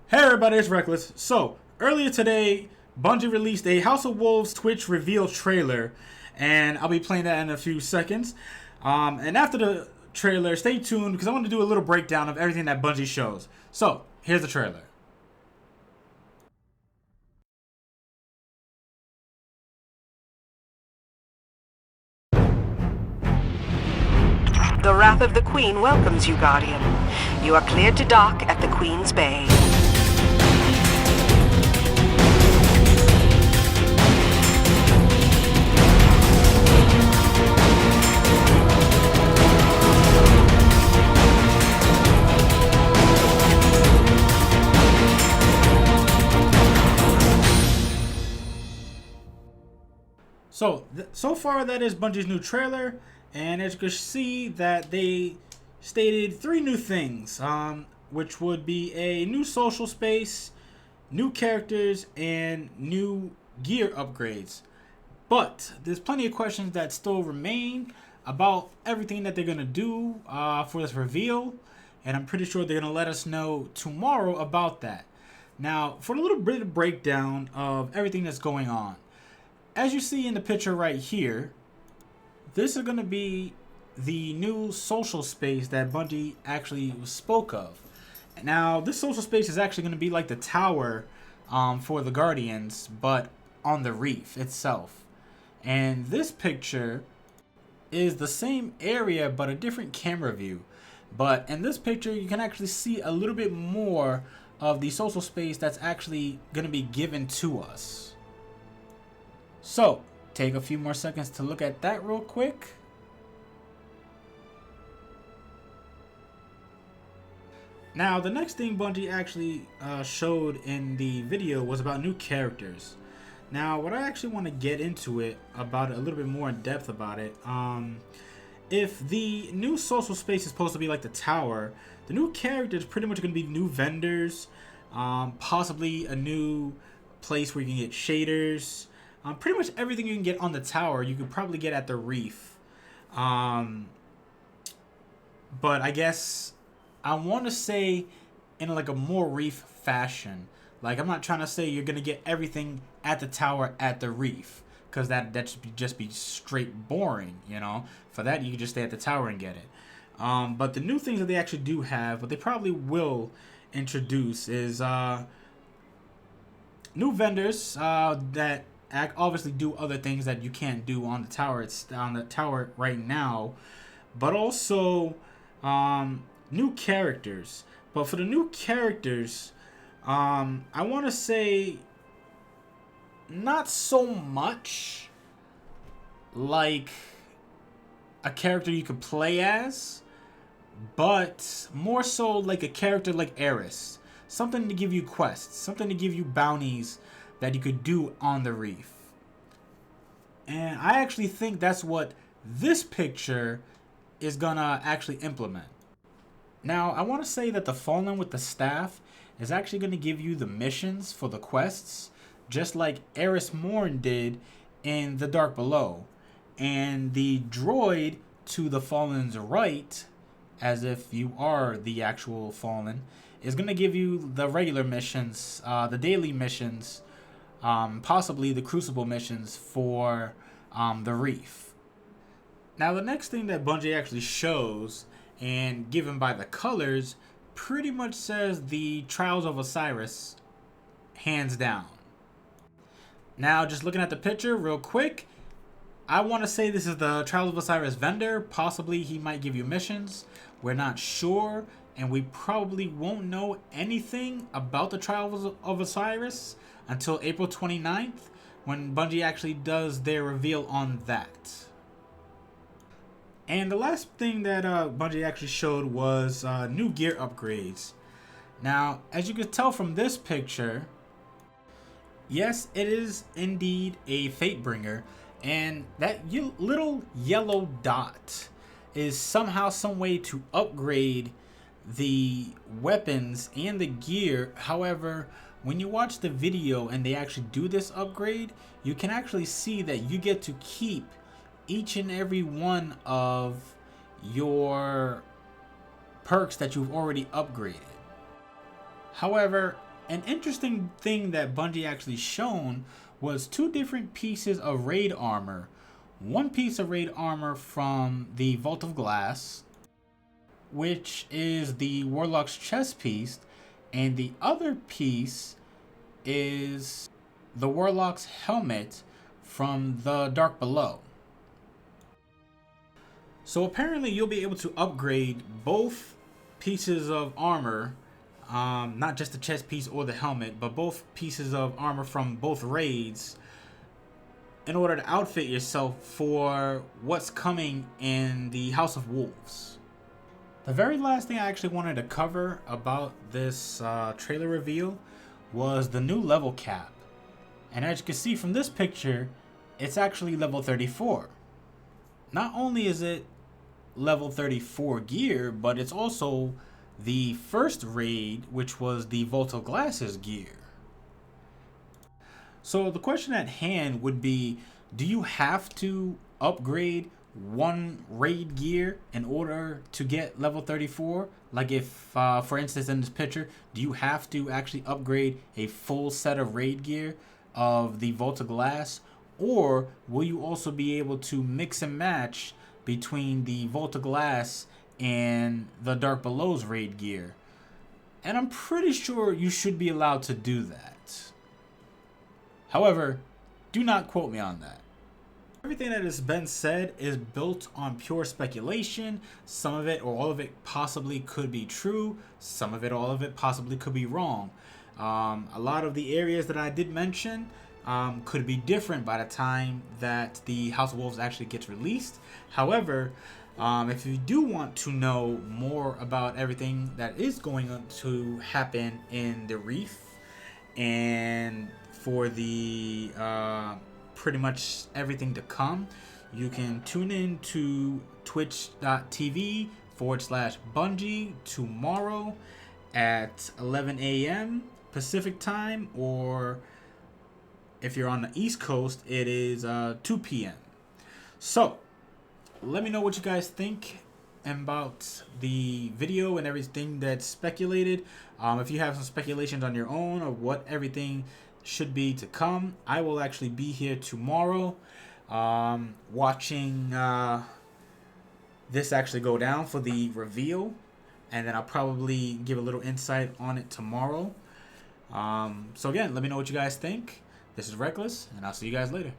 Hey everybody, it's Reckless. So, earlier today, Bungie released a House of Wolves Twitch reveal trailer, and I'll be playing that in a few seconds. And after the trailer, stay tuned because I want to do a little breakdown of everything that Bungie shows. So, here's the trailer. The Wrath of the Queen welcomes you, Guardian. You are cleared to dock at the Queen's Bay. So far that is Bungie's new trailer, and as you can see that they stated 3 new things, which would be a new social space, new characters, and new gear upgrades. But there's plenty of questions that still remain about everything that they're going to do for this reveal, and I'm pretty sure they're going to let us know tomorrow about that. Now, for a little bit of breakdown of everything that's going on. As you see in the picture right here, this is going to be the new social space that Bungie actually spoke of. Now, this social space is actually going to be like the tower for the Guardians, but on the Reef itself. And this picture is the same area, but a different camera view. But in this picture, you can actually see a little bit more of the social space that's actually going to be given to us. So, take a few more seconds to look at that real quick. Now, the next thing Bungie actually showed in the video was about new characters. Now, what I actually want to get into it about it a little bit more in depth about it. If the new social space is supposed to be like the tower, the new characters pretty much going to be new vendors, possibly a new place where you can get shaders. Pretty much everything you can get on the tower, you could probably get at the Reef. But I guess I want to say in like a more Reef fashion. Like, I'm not trying to say you're going to get everything at the tower at the Reef, because that should just be straight boring, you know. For that, you can just stay at the tower and get it. But the new things that they actually do have, what they probably will introduce is new vendors that obviously do other things that you can't do on the tower. It's on the tower right now, but also new characters. But for the new characters, I want to say not so much like a character you could play as, but more so like a character like Eris. Something to give you quests, something to give you bounties that you could do on the Reef. And I actually think that's what this picture is gonna actually implement. Now, I want to say that the Fallen with the Staff is actually going to give you the missions for the quests, just like Eris Morn did in The Dark Below. And the droid to the Fallen's right, as if you are the actual Fallen, is going to give you the regular missions, the daily missions, possibly the Crucible missions for the Reef. Now, the next thing that Bungie actually shows, and given by the colors, pretty much says the Trials of Osiris, hands down. Now, just looking at the picture real quick, I want to say this is the Trials of Osiris vendor. Possibly he might give you missions. We're not sure, and we probably won't know anything about the Trials of Osiris until April 29th, when Bungie actually does their reveal on that. And the last thing that Bungie actually showed was new gear upgrades. Now, as you can tell from this picture, yes, it is indeed a Fatebringer, and that little yellow dot is somehow some way to upgrade the weapons and the gear. However, when you watch the video and they actually do this upgrade, you can actually see that you get to keep each and every one of your perks that you've already upgraded. However, An interesting thing that Bungie actually shown was 2 different pieces of raid armor. One piece of raid armor from the Vault of Glass, which is the Warlock's chest piece, and the other piece is the Warlock's helmet from the Dark Below. So apparently you'll be able to upgrade both pieces of armor, not just the chest piece or the helmet, but both pieces of armor from both raids, in order to outfit yourself for what's coming in the House of Wolves. The very last thing I actually wanted to cover about this trailer reveal was the new level cap. And as you can see from this picture, it's actually level 34. Not only is it level 34 gear, but it's also the first raid, which was the Vault of Glass's gear. So the question at hand would be, do you have to upgrade one raid gear in order to get level 34? Like if, for instance, in this picture, do you have to actually upgrade a full set of raid gear of the Vault of Glass? Or will you also be able to mix and match between the Vault of Glass and the Dark Below's raid gear? And I'm pretty sure you should be allowed to do that. However, do not quote me on that. Everything that has been said is built on pure speculation. Some of it or all of it possibly could be true. Some of it, all of it possibly could be wrong. A lot of the areas that I did mention could be different by the time that the House of Wolves actually gets released. However, if you do want to know more about everything that is going to happen in the Reef and for the pretty much everything to come, you can tune in to twitch.tv/Bungie tomorrow at 11 a.m. Pacific time, or if you're on the East Coast, it is 2 p.m. So let me know what you guys think about the video and everything that's speculated. If you have some speculations on your own of what everything should be to come, I will actually be here tomorrow watching this actually go down for the reveal, and then I'll probably give a little insight on it tomorrow. So again, let me know what you guys think. This is Reckless, and I'll see you guys later.